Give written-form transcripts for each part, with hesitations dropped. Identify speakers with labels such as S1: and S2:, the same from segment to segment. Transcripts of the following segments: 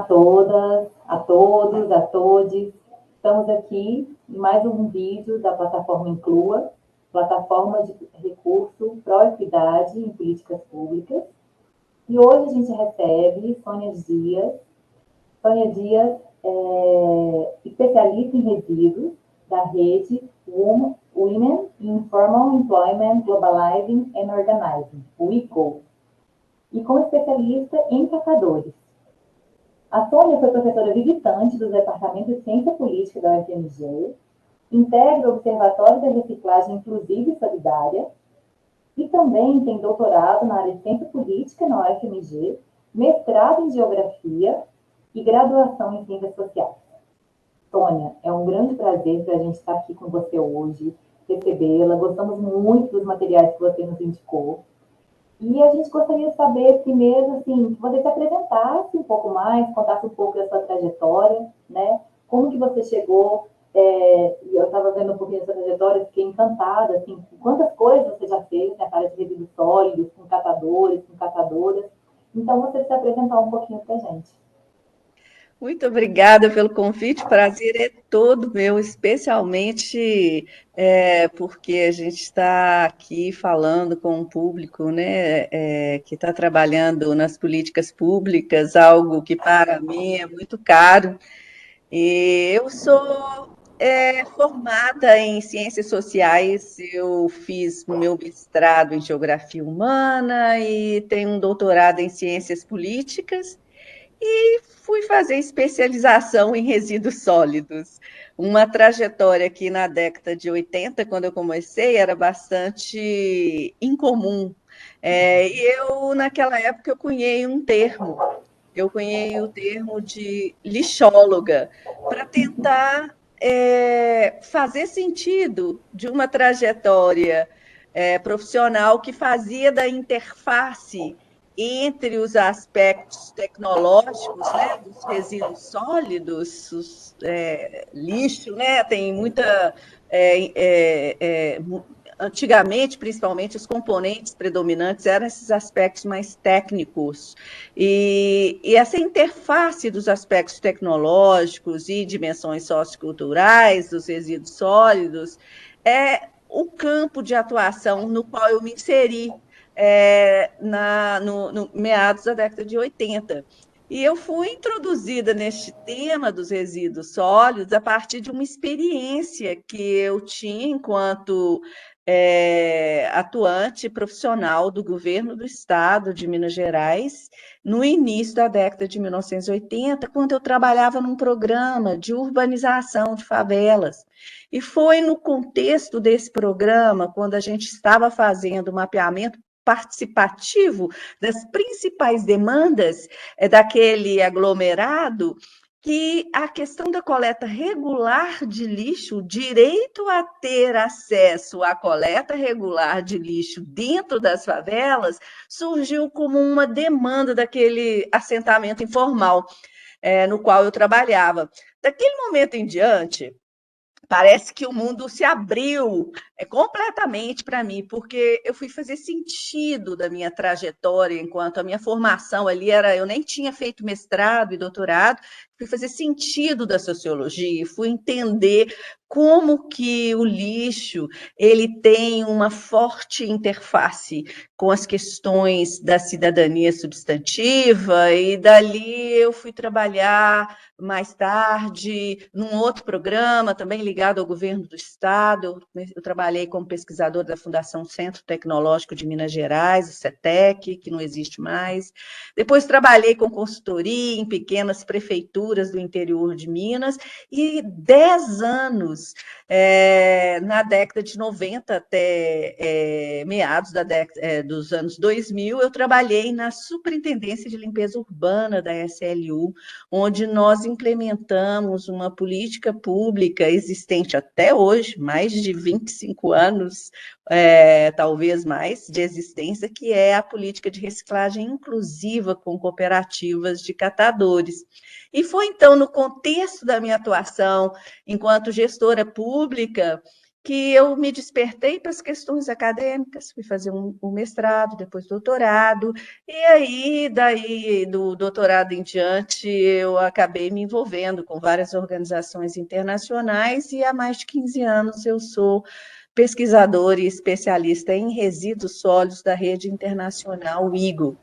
S1: todas, a todos, a todes. Estamos aqui em mais um vídeo da plataforma Inclua, plataforma de recurso pró-equidade em políticas públicas. E hoje a gente recebe Sônia Dias. Sônia Dias é especialista em resíduos da rede Women in Formal Employment Globalizing and Organizing, o WIGO, e como especialista em catadores. A Sônia foi professora visitante do Departamento de Ciência Política da UFMG, integra o Observatório da Reciclagem Inclusiva e Solidária e também tem doutorado na área de Ciência Política na UFMG, mestrado em Geografia e graduação em Ciências Sociais. Sônia, é um grande prazer para a gente estar aqui com você hoje, recebê-la. Gostamos muito dos materiais que você nos indicou. E a gente gostaria de saber, primeiro, assim, que você se apresentasse um pouco mais, contasse um pouco da sua trajetória, né? Como que você chegou, eu estava vendo um pouquinho da sua trajetória, fiquei encantada, assim, com quantas coisas você já fez na área de resíduos sólidos, com catadores, com catadoras. Então, você se apresentar um pouquinho para a gente.
S2: Muito obrigada pelo convite, o prazer é todo meu, especialmente porque a gente está aqui falando com um público, né, que está trabalhando nas políticas públicas, algo que para mim é muito caro. E eu sou formada em Ciências Sociais, eu fiz meu mestrado em Geografia Humana e tenho um doutorado em Ciências Políticas, e fui fazer especialização em resíduos sólidos. Uma trajetória que na década de 80, quando eu comecei, era bastante incomum. Naquela época, eu cunhei um termo. Eu cunhei o termo de lixóloga, para tentar fazer sentido de uma trajetória profissional que fazia da interface entre os aspectos tecnológicos, né, dos resíduos sólidos, lixo, né, tem muita. Antigamente, principalmente, os componentes predominantes eram esses aspectos mais técnicos. E essa interface dos aspectos tecnológicos e dimensões socioculturais dos resíduos sólidos é o campo de atuação no qual eu me inseri no meados da década de 80. E eu fui introduzida neste tema dos resíduos sólidos a partir de uma experiência que eu tinha enquanto atuante profissional do governo do estado de Minas Gerais, no início da década de 1980, quando eu trabalhava num programa de urbanização de favelas. E foi no contexto desse programa, quando a gente estava fazendo o mapeamento participativo das principais demandas daquele aglomerado, que a questão da coleta regular de lixo, o direito a ter acesso à coleta regular de lixo dentro das favelas, surgiu como uma demanda daquele assentamento informal no qual eu trabalhava. Daquele momento em diante, parece que o mundo se abriu completamente para mim, porque eu fui fazer sentido da minha trajetória, enquanto a minha formação ali era, eu nem tinha feito mestrado e doutorado, fui fazer sentido da sociologia, fui entender como que o lixo ele tem uma forte interface com as questões da cidadania substantiva, e dali eu fui trabalhar mais tarde num outro programa, também ligado ao governo do estado. Eu trabalhei como pesquisadora da Fundação Centro Tecnológico de Minas Gerais, o CETEC, que não existe mais. Depois trabalhei com consultoria em pequenas prefeituras do interior de Minas, e 10 anos, na década de 90 até meados dos anos 2000, eu trabalhei na Superintendência de Limpeza Urbana da SLU, onde nós implementamos uma política pública existente até hoje, mais de 25 anos, talvez mais, de existência, que é a política de reciclagem inclusiva com cooperativas de catadores. E foi, então, no contexto da minha atuação enquanto gestora pública, que eu me despertei para as questões acadêmicas, fui fazer um mestrado, depois doutorado, e aí, daí, do doutorado em diante, eu acabei me envolvendo com várias organizações internacionais, e há mais de 15 anos eu sou pesquisadora e especialista em resíduos sólidos da rede internacional IGO,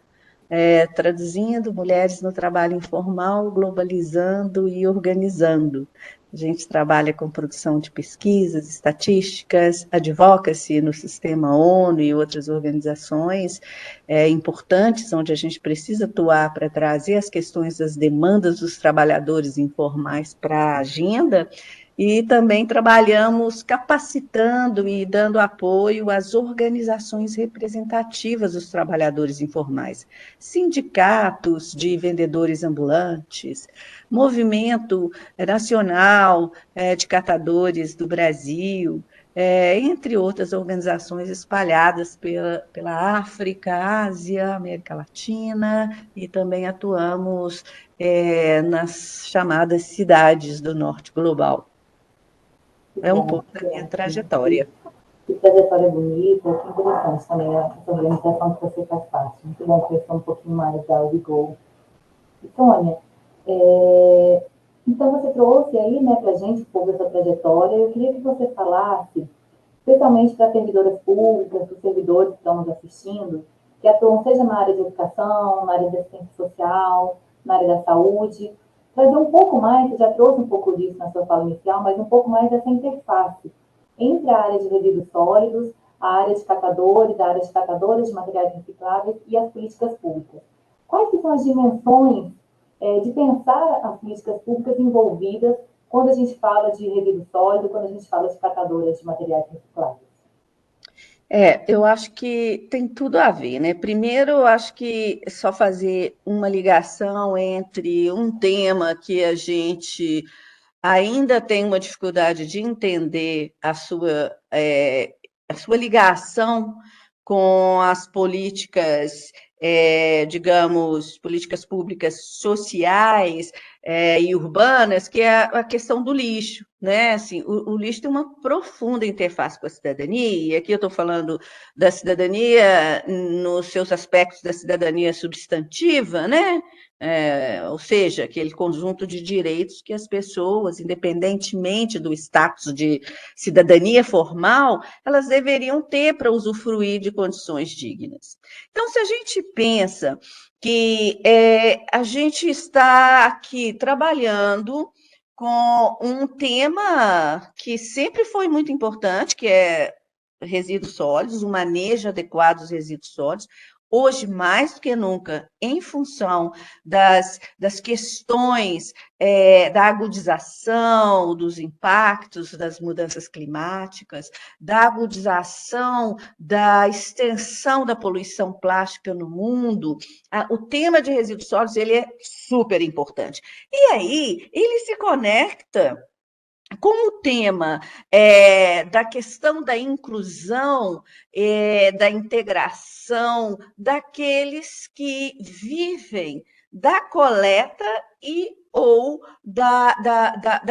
S2: traduzindo Mulheres no Trabalho Informal, Globalizando e Organizando. A gente trabalha com produção de pesquisas, estatísticas, advocacy no sistema ONU e outras organizações importantes, onde a gente precisa atuar para trazer as questões das demandas dos trabalhadores informais para a agenda, e também trabalhamos capacitando e dando apoio às organizações representativas dos trabalhadores informais, sindicatos de vendedores ambulantes, movimento nacional de catadores do Brasil, entre outras organizações espalhadas pela África, Ásia, América Latina, e também atuamos nas chamadas cidades do Norte Global.
S1: Que
S2: É um
S1: bom,
S2: pouco da minha trajetória.
S1: que trajetória bonita, que interessante também essa organização que você faz parte. Muito bom conhecer um pouquinho mais da WeGo. E, Sônia, então você trouxe aí, né, para a gente um pouco dessa trajetória. Eu queria que você falasse, especialmente para servidoras públicas, para os servidores que estão nos assistindo, que atuam seja na área de educação, na área de assistência social, na área da saúde, trazer um pouco mais, você já trouxe um pouco disso na sua fala inicial, mas um pouco mais dessa interface entre a área de resíduos sólidos, a área de catadores, a área de catadoras de materiais recicláveis e as políticas públicas. Quais que são as dimensões de pensar as políticas públicas envolvidas quando a gente fala de resíduo sólido, quando a gente fala de catadoras de materiais recicláveis?
S2: Eu acho que tem tudo a ver, né? Primeiro, eu acho que é só fazer uma ligação entre um tema que a gente ainda tem uma dificuldade de entender a sua ligação com as políticas, digamos, políticas públicas sociais e urbanas, que é a questão do lixo, né? Assim, o lixo tem uma profunda interface com a cidadania, e aqui eu estou falando da cidadania nos seus aspectos da cidadania substantiva, né? Ou seja, aquele conjunto de direitos que as pessoas, independentemente do status de cidadania formal, elas deveriam ter para usufruir de condições dignas. Então, se a gente pensa que a gente está aqui trabalhando com um tema que sempre foi muito importante, que é resíduos sólidos, o manejo adequado dos resíduos sólidos, hoje, mais do que nunca, em função das questões da agudização dos impactos das mudanças climáticas, da agudização da extensão da poluição plástica no mundo, o tema de resíduos sólidos ele é super importante. E aí, ele se conecta com o tema da questão da inclusão, da integração daqueles que vivem da coleta e ou da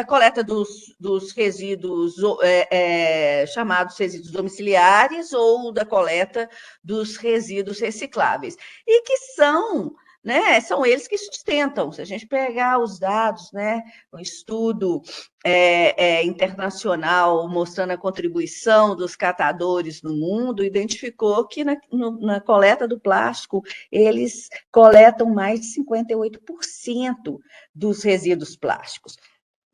S2: coleta dos resíduos chamados resíduos domiciliares ou da coleta dos resíduos recicláveis, e que são eles que sustentam. Se a gente pegar os dados, né, um estudo internacional mostrando a contribuição dos catadores no mundo, identificou que na coleta do plástico eles coletam mais de 58% dos resíduos plásticos.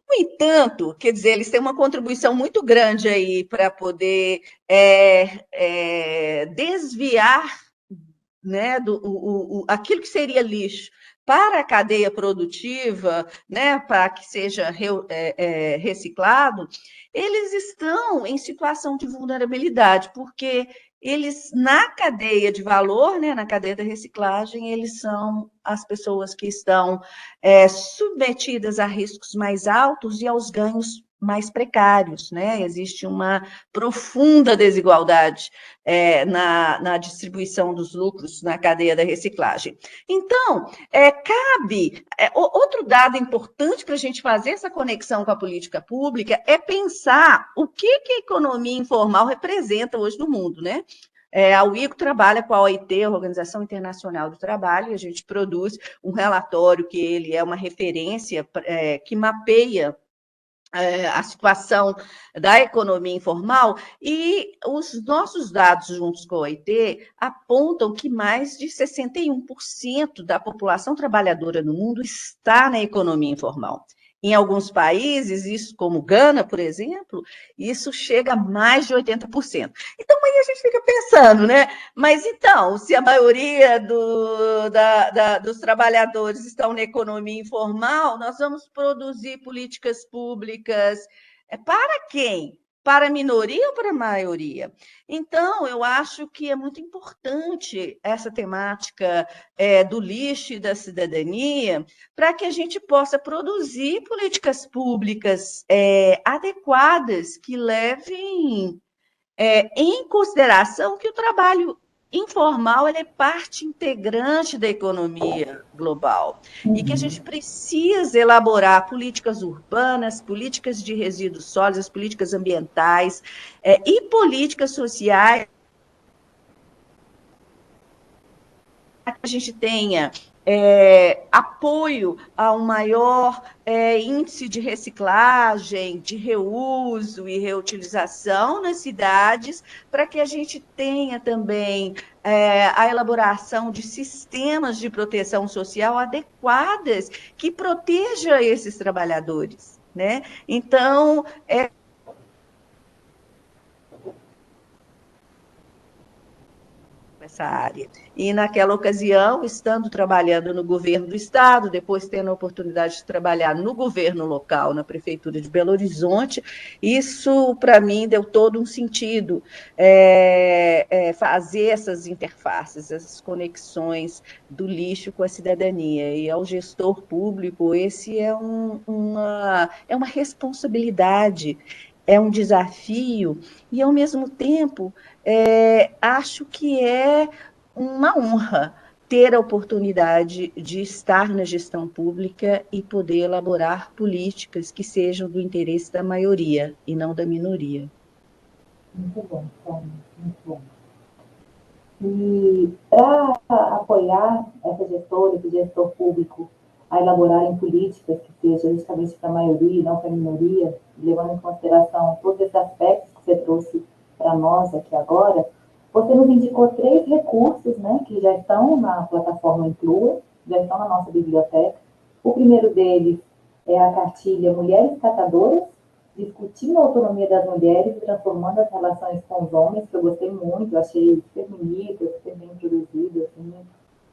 S2: No entanto, quer dizer, eles têm uma contribuição muito grande aí para poder desviar, né, aquilo que seria lixo para a cadeia produtiva, né, para que seja reciclado, eles estão em situação de vulnerabilidade, porque eles, na cadeia de valor, né, na cadeia da reciclagem, eles são as pessoas que estão submetidas a riscos mais altos e aos ganhos mais precários, né? Existe uma profunda desigualdade na distribuição dos lucros na cadeia da reciclagem. Então, cabe. Outro dado importante para a gente fazer essa conexão com a política pública é pensar o que a economia informal representa hoje no mundo, né? A UICO trabalha com a OIT, a Organização Internacional do Trabalho, e a gente produz um relatório que ele é uma referência que mapeia a situação da economia informal, e os nossos dados juntos com a OIT apontam que mais de 61% da população trabalhadora no mundo está na economia informal. Em alguns países, isso como Gana, por exemplo, isso chega a mais de 80%. Então, aí a gente fica pensando, né? Mas então, se a maioria dos trabalhadores estão na economia informal, nós vamos produzir políticas públicas para quem? Para a minoria ou para a maioria? Então, eu acho que é muito importante essa temática do lixo e da cidadania, para que a gente possa produzir políticas públicas adequadas que levem em consideração que o trabalho informal ele é parte integrante da economia global e que a gente precisa elaborar políticas urbanas, políticas de resíduos sólidos, políticas ambientais e políticas sociais que a gente tenha apoio a um maior índice de reciclagem, de reuso e reutilização nas cidades, para que a gente tenha também a elaboração de sistemas de proteção social adequadas que protejam esses trabalhadores, né? Então, essa área. E naquela ocasião, estando trabalhando no governo do estado, depois tendo a oportunidade de trabalhar no governo local, na prefeitura de Belo Horizonte, isso para mim deu todo um sentido, fazer essas interfaces, essas conexões do lixo com a cidadania. E ao gestor público, esse é uma responsabilidade, é um desafio, e ao mesmo tempo acho que é uma honra ter a oportunidade de estar na gestão pública e poder elaborar políticas que sejam do interesse da maioria e não da minoria.
S1: Muito bom, Sônia, muito bom. E para apoiar essa gestora, esse gestor público a elaborarem políticas que sejam justamente para a maioria e não para a minoria, levando em consideração todos esses aspectos que você trouxe para nós aqui agora, você nos indicou 3 recursos, né, que já estão na plataforma Inclua, já estão na nossa biblioteca. O primeiro deles é a cartilha Mulheres Catadoras, discutindo a autonomia das mulheres e transformando as relações com os homens, que eu gostei muito, eu achei super bonito, super bem produzido, assim,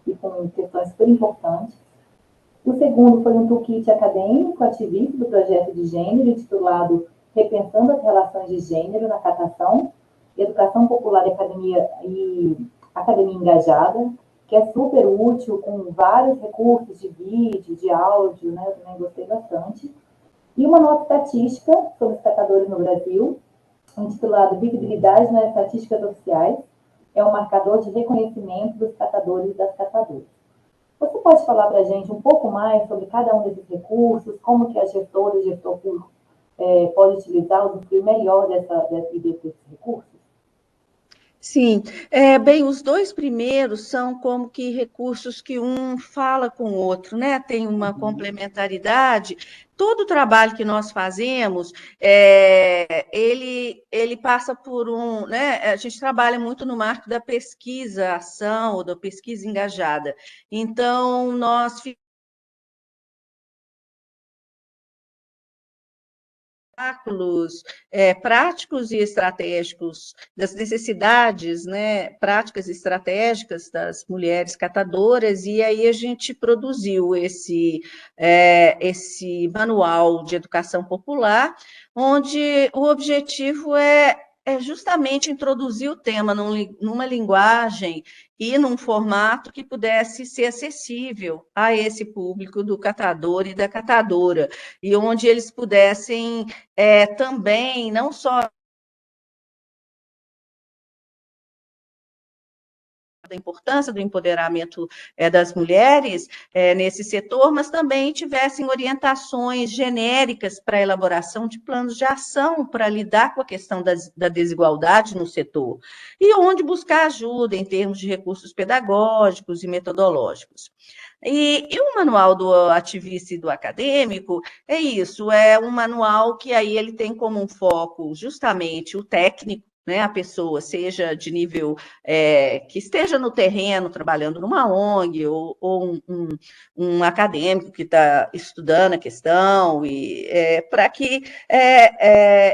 S1: e com questões super importantes. O segundo foi um toolkit acadêmico ativista do projeto de gênero, intitulado Repensando as Relações de Gênero na Catação, Educação Popular e Academia Engajada, que é super útil, com vários recursos de vídeo, de áudio, né? Eu também gostei bastante. E uma nota estatística sobre os catadores no Brasil, intitulado Visibilidade nas Estatísticas Oficiais, é um marcador de reconhecimento dos catadores e das catadoras. Você pode falar para a gente um pouco mais sobre cada um desses recursos, como que a gestora e gestor público pode utilizar, usufruir melhor desses recursos?
S2: Sim, bem, os 2 primeiros são como que recursos que um fala com o outro, né? Tem uma complementaridade. Todo o trabalho que nós fazemos, ele passa por né? A gente trabalha muito no marco da pesquisa, ação, ou da pesquisa engajada. Então, nós práticos e estratégicos das necessidades, né, práticas e estratégicas das mulheres catadoras, e aí a gente produziu esse manual de educação popular, onde o objetivo é é justamente introduzir o tema numa linguagem e num formato que pudesse ser acessível a esse público do catador e da catadora, e onde eles pudessem também, não só da importância do empoderamento das mulheres nesse setor, mas também tivessem orientações genéricas para a elaboração de planos de ação para lidar com a questão da desigualdade no setor, e onde buscar ajuda em termos de recursos pedagógicos e metodológicos. E o manual do ativista e do acadêmico é isso, é um manual que aí ele tem como um foco justamente o técnico, né, a pessoa, seja de nível que esteja no terreno, trabalhando numa ONG, ou um acadêmico que está estudando a questão, e para que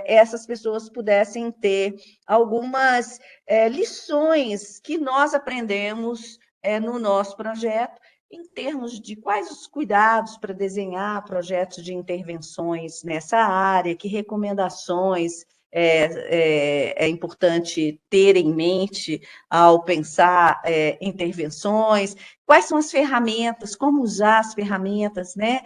S2: essas pessoas pudessem ter algumas lições que nós aprendemos no nosso projeto, em termos de quais os cuidados para desenhar projetos de intervenções nessa área, que recomendações é importante ter em mente ao pensar intervenções, quais são as ferramentas, como usar as ferramentas, né?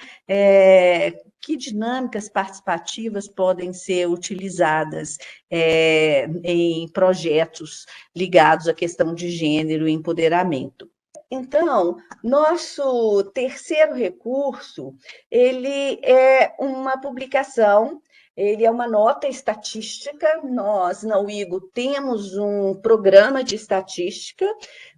S2: Que dinâmicas participativas podem ser utilizadas em projetos ligados à questão de gênero e empoderamento. Então, nosso terceiro recurso, ele é uma publicação, ele é uma nota estatística. Nós, na UIGO, temos um programa de estatística,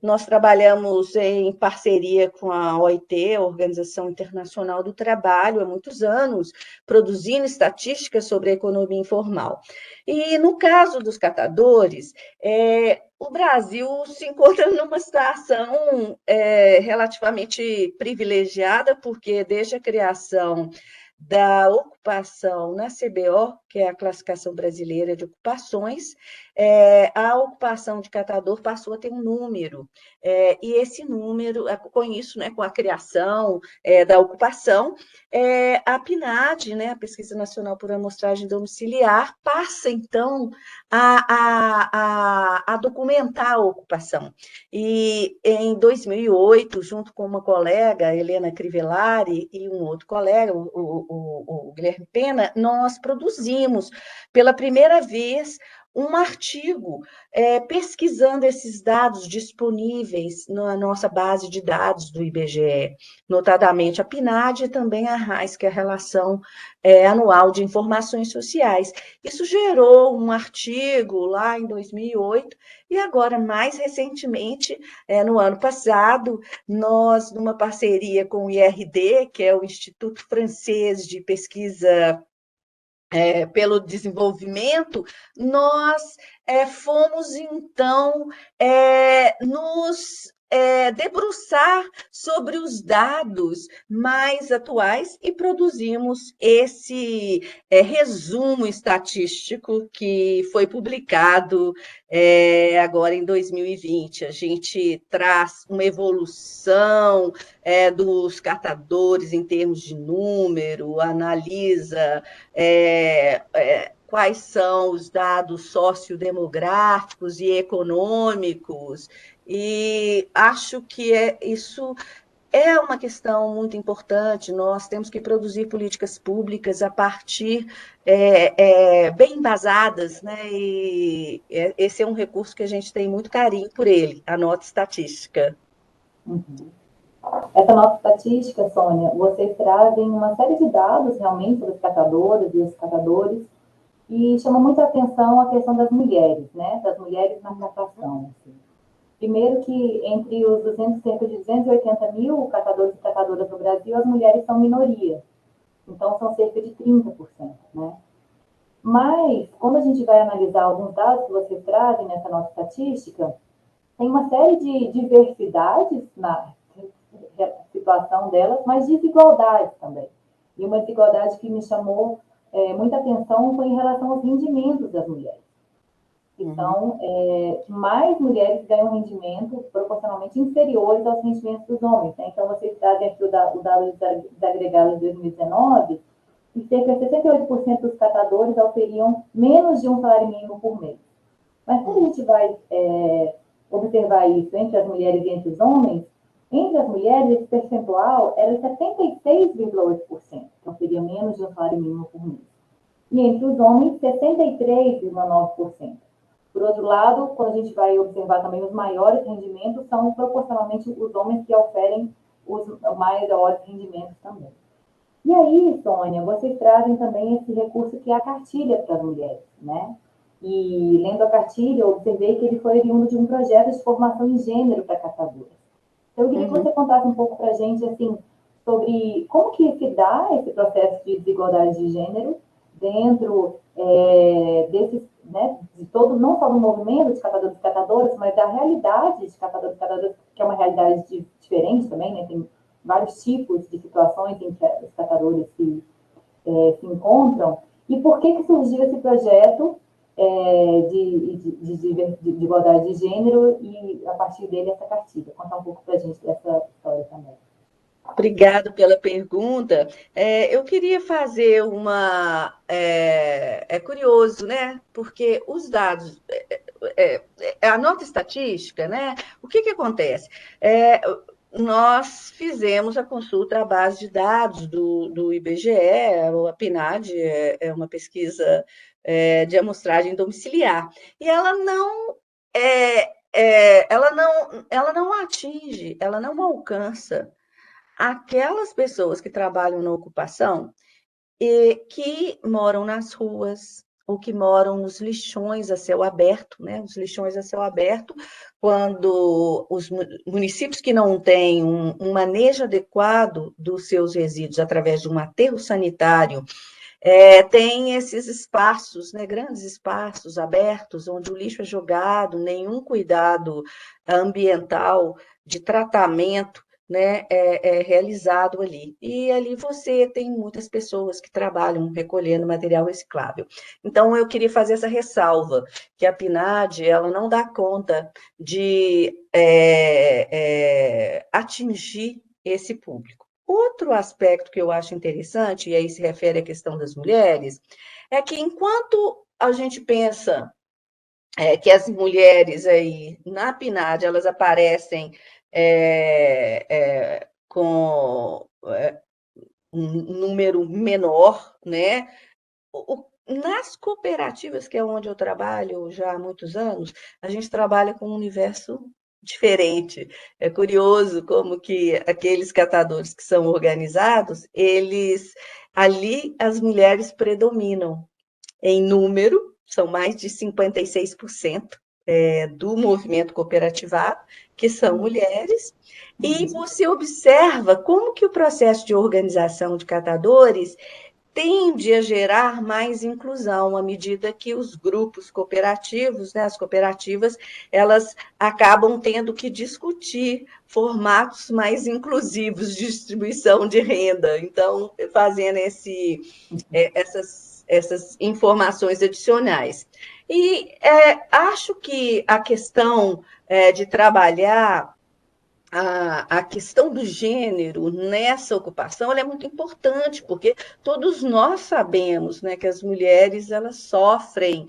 S2: nós trabalhamos em parceria com a OIT, a Organização Internacional do Trabalho, há muitos anos, produzindo estatísticas sobre a economia informal. E, no caso dos catadores, o Brasil se encontra numa situação relativamente privilegiada, porque desde a criação da ocupação na CBO, que é a Classificação Brasileira de Ocupações, a ocupação de catador passou a ter um número, e esse número, com isso, né, com a criação da ocupação, a PNAD, né, a Pesquisa Nacional por Amostragem Domiciliar, passa, então, a documentar a ocupação. E em 2008, junto com uma colega, Helena Crivellari, e um outro colega, o Guilherme Pena, nós produzimos pela primeira vez um artigo pesquisando esses dados disponíveis na nossa base de dados do IBGE, notadamente a PNAD e também a RAIS, que é a Relação Anual de Informações Sociais. Isso gerou um artigo lá em 2008, e agora, mais recentemente, no ano passado, nós, numa parceria com o IRD, que é o Instituto Francês de Pesquisa pelo Desenvolvimento, nós fomos, então, nos debruçar sobre os dados mais atuais e produzimos esse resumo estatístico que foi publicado agora em 2020. A gente traz uma evolução dos catadores em termos de número, analisa quais são os dados sociodemográficos e econômicos, e acho que isso é uma questão muito importante. Nós temos que produzir políticas públicas a partir bem embasadas, né? E esse é um recurso que a gente tem muito carinho por ele, a nota estatística.
S1: Uhum. Essa nota estatística, Sônia, vocês trazem uma série de dados realmente sobre os catadores e os catadores, e chama muita atenção a questão das mulheres, né? Das mulheres na catação. Assim. Primeiro que entre os cerca de 280 mil catadores e catadoras no Brasil, as mulheres são minoria. Então, são cerca de 30%, né? Mas, quando a gente vai analisar alguns dados que vocês trazem nessa nota estatística, tem uma série de diversidades na situação delas, mas desigualdades também. E uma desigualdade que me chamou muita atenção foi em relação aos rendimentos das mulheres. Então, mais mulheres ganham rendimento proporcionalmente inferiores aos rendimentos dos homens. Né? Então, vocês trazem aqui o dado desagregado de 2019, e cerca de 68% dos catadores oferiam menos de um salário mínimo por mês. Mas quando a gente vai observar isso entre as mulheres e entre os homens, entre as mulheres esse percentual era 76,8%, então seria menos de um salário mínimo por mês. E entre os homens, 63,9%. Por outro lado, quando a gente vai observar também os maiores rendimentos, são proporcionalmente os homens que oferem os maiores rendimentos também. E aí, Sônia, vocês trazem também esse recurso que é a cartilha para as mulheres, né? E lendo a cartilha, eu observei que ele foi oriundo de um projeto de formação em gênero para catadoras. Então, eu queria que você contasse um pouco para a gente, assim, sobre como que se dá esse processo de desigualdade de gênero dentro desses, né, de todo, não só do movimento de catadores e catadoras, mas da realidade de catadores e catadoras, que é uma realidade diferente também, né? Tem vários tipos de situações em que os catadores se encontram. E por que surgiu esse projeto de igualdade de gênero e, a partir dele, essa cartilha? Contar um pouco para a gente dessa história também.
S2: Obrigado pela pergunta. Eu queria fazer uma. É curioso, né? Porque os dados, a nota estatística, né? O que acontece? Nós fizemos a consulta à base de dados do IBGE, a PNAD é uma pesquisa de amostragem domiciliar, e ela não atinge, ela não alcança aquelas pessoas que trabalham na ocupação e que moram nas ruas ou que moram nos lixões a céu aberto, né? Os lixões a céu aberto, quando os municípios que não têm um manejo adequado dos seus resíduos através de um aterro sanitário, tem esses espaços, né, grandes espaços abertos, onde o lixo é jogado, nenhum cuidado ambiental de tratamento, né, é realizado ali. E ali você tem muitas pessoas que trabalham recolhendo material reciclável. Então, eu queria fazer essa ressalva, que a PNAD, ela não dá conta de atingir esse público. Outro aspecto que eu acho interessante, e aí se refere à questão das mulheres, é que enquanto a gente pensa que as mulheres aí na PNAD elas aparecem com um número menor, né? Nas cooperativas, que é onde eu trabalho já há muitos anos, a gente trabalha com um universo diferente. É curioso como que aqueles catadores que são organizados, ali as mulheres predominam em número, são mais de 56% do movimento cooperativado, que são mulheres, e você observa como que o processo de organização de catadores tende a gerar mais inclusão à medida que os grupos cooperativos, né, as cooperativas, elas acabam tendo que discutir formatos mais inclusivos de distribuição de renda. Então, fazendo essas informações adicionais. E acho que a questão de trabalhar a questão do gênero nessa ocupação ela é muito importante, porque todos nós sabemos, né, que as mulheres elas sofrem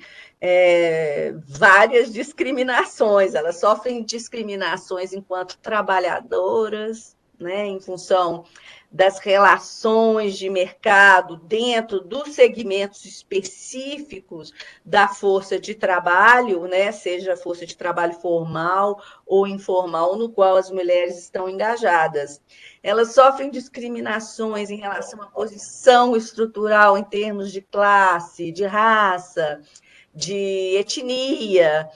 S2: várias discriminações, elas sofrem discriminações enquanto trabalhadoras, né, em função das relações de mercado dentro dos segmentos específicos da força de trabalho, né, seja a força de trabalho formal ou informal, no qual as mulheres estão engajadas. Elas sofrem discriminações em relação à posição estrutural em termos de classe, de raça, de etnia,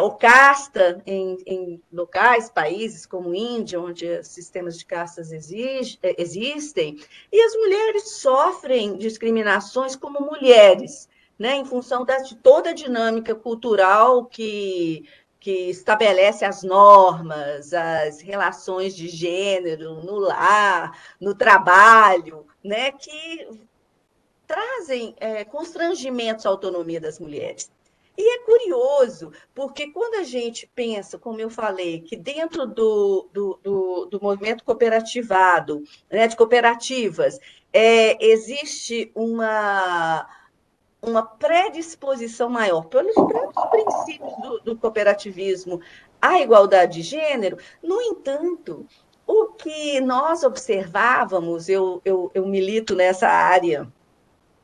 S2: ou casta em locais, países como Índia, onde sistemas de castas existem, e as mulheres sofrem discriminações como mulheres, né, em função de toda a dinâmica cultural que estabelece as normas, as relações de gênero no lar, no trabalho, né, que trazem constrangimentos à autonomia das mulheres. E é curioso, porque quando a gente pensa, como eu falei, que dentro do movimento cooperativado, né, de cooperativas, existe uma predisposição maior, pelos próprios princípios do cooperativismo, à igualdade de gênero. No entanto, o que nós observávamos, eu milito nessa área,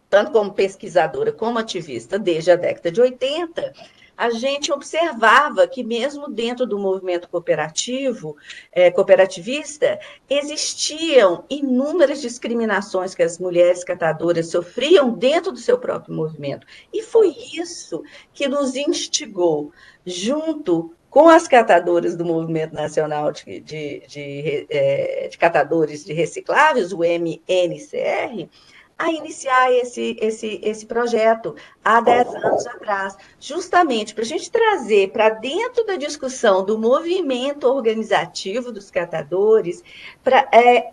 S2: tanto como pesquisadora como ativista, desde a década de 80, a gente observava que mesmo dentro do movimento cooperativista, existiam inúmeras discriminações que as mulheres catadoras sofriam dentro do seu próprio movimento. E foi isso que nos instigou, junto com as catadoras do Movimento Nacional de Catadores de Recicláveis, o MNCR, a iniciar esse projeto há 10 anos atrás, justamente para a gente trazer para dentro da discussão do movimento organizativo dos catadores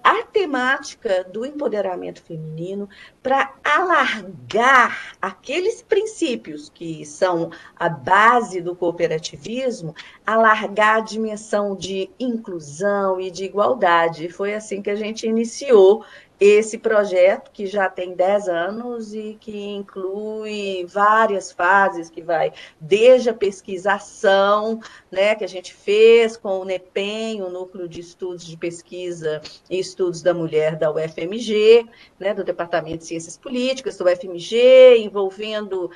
S2: a temática do empoderamento feminino, para alargar aqueles princípios que são a base do cooperativismo, alargar a dimensão de inclusão e de igualdade. Foi assim que a gente iniciou esse projeto, que já tem 10 anos e que inclui várias fases, que vai desde a pesquisação, né, que a gente fez com o NEPEM, o Núcleo de Estudos de Pesquisa e Estudos da Mulher da UFMG, né, do Departamento de Ciências Políticas, do UFMG, envolvendo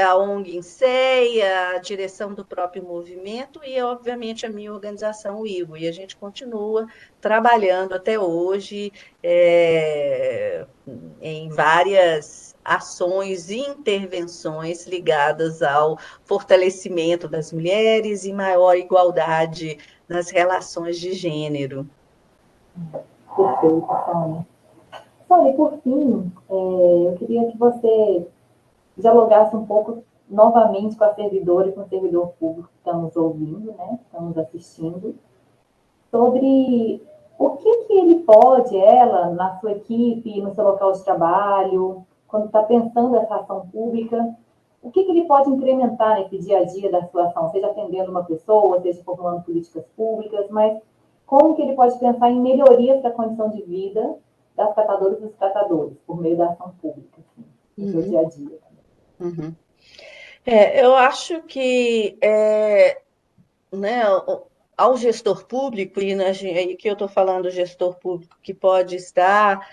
S2: a ONG INSEA, a direção do próprio movimento e, obviamente, a minha organização, o IGO. E a gente continua trabalhando até hoje em várias ações e intervenções ligadas ao fortalecimento das mulheres e maior igualdade nas relações de gênero.
S1: Perfeito, Sônia. Sônia, por fim, eu queria que você dialogasse um pouco novamente com a servidora e com o servidor público que estamos ouvindo, né, que estamos assistindo, sobre o que ele pode, ela, na sua equipe, no seu local de trabalho, quando está pensando essa ação pública, o que ele pode incrementar nesse dia a dia da sua ação, seja atendendo uma pessoa, seja formulando políticas públicas, mas como que ele pode pensar em melhorias da condição de vida das catadoras e dos catadores, por meio da ação pública, assim, no seu dia a dia.
S2: Uhum. Eu acho que né, ao gestor público, e que eu estou falando gestor público que pode estar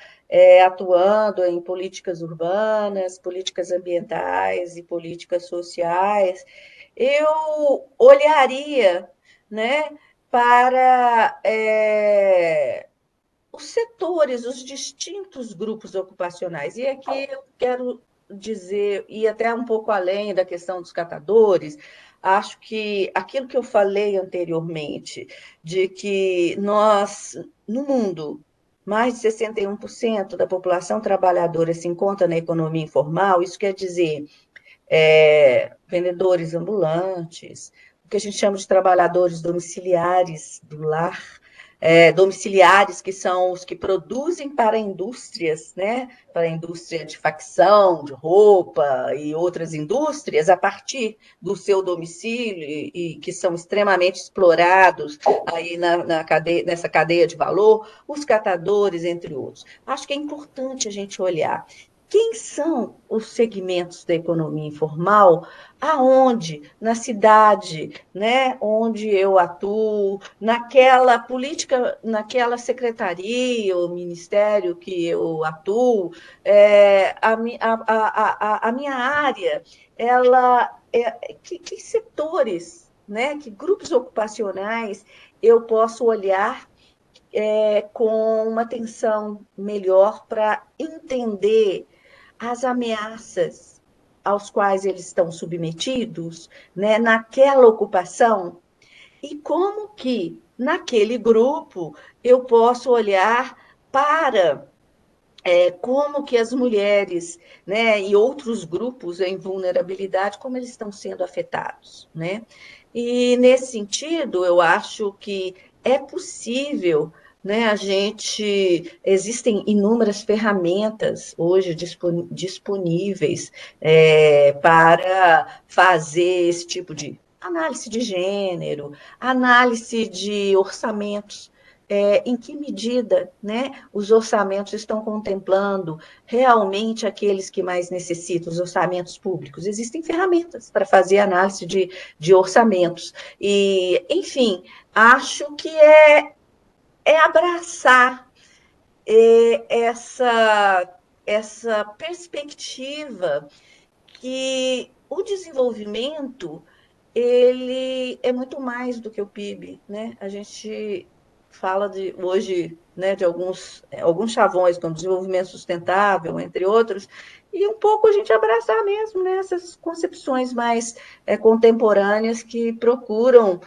S2: atuando em políticas urbanas, políticas ambientais e políticas sociais, eu olharia, né, para os setores, os distintos grupos ocupacionais. E aqui eu quero dizer, e até um pouco além da questão dos catadores, acho que aquilo que eu falei anteriormente, de que nós, no mundo, mais de 61% da população trabalhadora se encontra na economia informal, isso quer dizer vendedores ambulantes, o que a gente chama de trabalhadores domiciliares do lar, domiciliares, que são os que produzem para indústrias, né? Para a indústria de facção, de roupa e outras indústrias, a partir do seu domicílio, e que são extremamente explorados aí nessa cadeia de valor, os catadores, entre outros. Acho que é importante a gente olhar quem são os segmentos da economia informal, aonde, na cidade, né, onde eu atuo, naquela política, naquela secretaria ou ministério que eu atuo, a minha área, que setores, né, que grupos ocupacionais eu posso olhar com uma atenção melhor para entender as ameaças aos quais eles estão submetidos, né, naquela ocupação, e como que, naquele grupo, eu posso olhar para como que as mulheres, né, e outros grupos em vulnerabilidade, como eles estão sendo afetados, né? E, nesse sentido, eu acho que é possível, né, existem inúmeras ferramentas hoje disponíveis para fazer esse tipo de análise de gênero, análise de orçamentos. em que medida, né, os orçamentos estão contemplando realmente aqueles que mais necessitam, os orçamentos públicos. Existem ferramentas para fazer análise de orçamentos. E, enfim, acho que é abraçar essa perspectiva que o desenvolvimento ele é muito mais do que o PIB, né? A gente fala hoje, né, de alguns chavões como desenvolvimento sustentável, entre outros, e um pouco a gente abraçar mesmo, né, essas concepções mais contemporâneas que procuram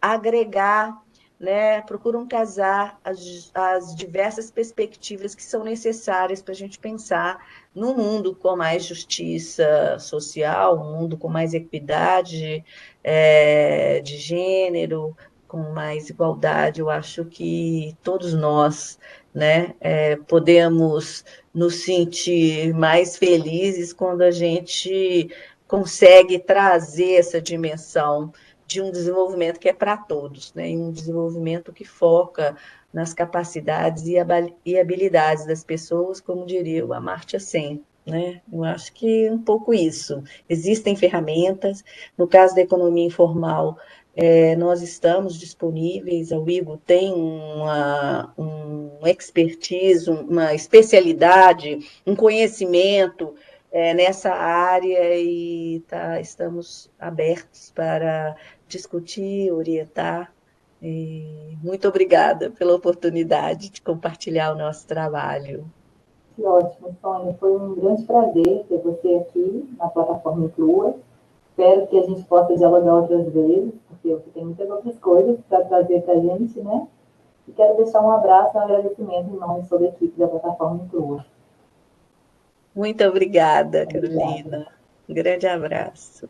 S2: agregar, né, procuram casar as diversas perspectivas que são necessárias para a gente pensar num mundo com mais justiça social, um mundo com mais equidade de gênero, com mais igualdade. Eu acho que todos nós, né, podemos nos sentir mais felizes quando a gente consegue trazer essa dimensão de um desenvolvimento que é para todos, né, e um desenvolvimento que foca nas capacidades e habilidades das pessoas, como diria o Amartya Sen, né? Eu acho que é um pouco isso. Existem ferramentas, no caso da economia informal, nós estamos disponíveis, a Wigo tem um expertise, uma especialidade, um conhecimento nessa área e estamos abertos para discutir, orientar. E muito obrigada pela oportunidade de compartilhar o nosso trabalho.
S1: Que ótimo, Sônia. Foi um grande prazer ter você aqui na plataforma Inclua. Espero que a gente possa dialogar outras vezes, porque você tem muitas outras coisas para trazer para a gente, né? E quero deixar um abraço e um agradecimento em nome de toda a equipe da plataforma Inclua.
S2: Muito obrigada,
S1: Obrigada.
S2: Carolina. Um grande abraço.